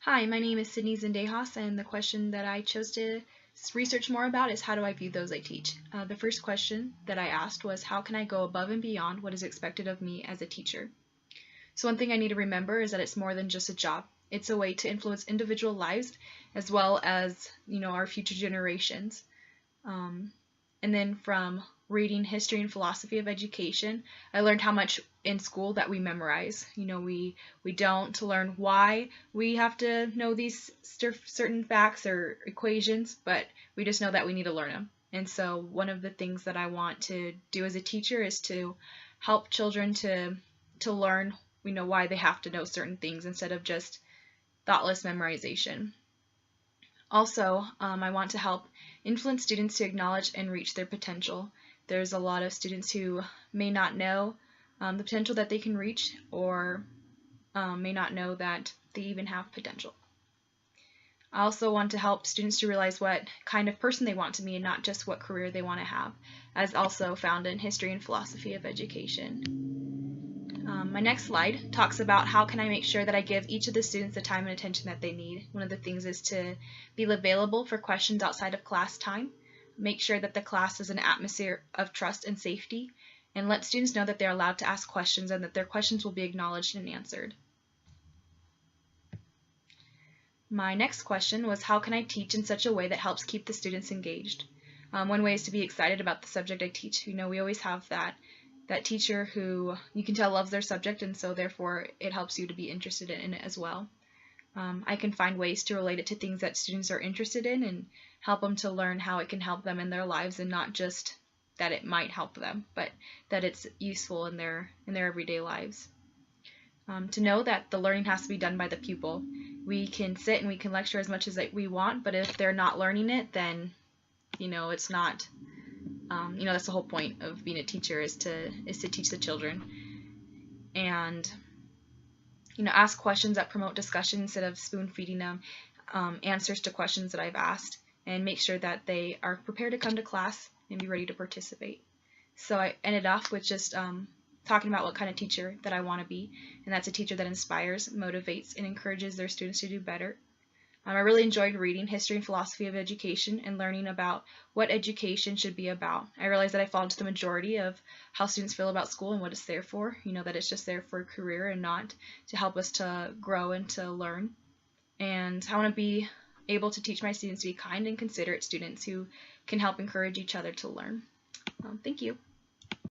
Hi, my name is Sydney Zendejas, and the question that I chose to research more about is how do I view those I teach? The first question that I asked was how can I go above and beyond what is expected of me as a teacher? So one thing I need to remember is that it's more than just a job. It's a way to influence individual lives as well as, our future generations. Um, and then from reading history and philosophy of education, I learned how much in school that we memorize. We don't to learn why we have to know these certain facts or equations, but we just know that we need to learn them. And so one of the things that I want to do as a teacher is to help children to learn, why they have to know certain things instead of just thoughtless memorization. Also, I want to help influence students to acknowledge and reach their potential. There's a lot of students who may not know the potential that they can reach, or may not know that they even have potential. I also want to help students to realize what kind of person they want to be and not just what career they want to have, as also found in history and philosophy of education. My next slide talks about how can I make sure that I give each of the students the time and attention that they need. One of the things is to be available for questions outside of class time, make sure that the class is an atmosphere of trust and safety, and let students know that they're allowed to ask questions and that their questions will be acknowledged and answered. My next question was how can I teach in such a way that helps keep the students engaged? One way is to be excited about the subject I teach. We always have that teacher who you can tell loves their subject, and so therefore it helps you to be interested in it as well. I can find ways to relate it to things that students are interested in and help them to learn how it can help them in their lives, and not just that it might help them, but that it's useful in their everyday lives. To know that the learning has to be done by the pupil. We can sit and we can lecture as much as we want, but if they're not learning it, then it's not. That's the whole point of being a teacher is to teach the children, and ask questions that promote discussion instead of spoon feeding them answers to questions that I've asked, and make sure that they are prepared to come to class and be ready to participate. So I ended off with just talking about what kind of teacher that I want to be, and that's a teacher that inspires, motivates, and encourages their students to do better. I really enjoyed reading history and philosophy of education and learning about what education should be about. I realized that I fall into the majority of how students feel about school and what it's there for, that it's just there for a career and not to help us to grow and to learn. And I want to be able to teach my students to be kind and considerate students who can help encourage each other to learn. Thank you.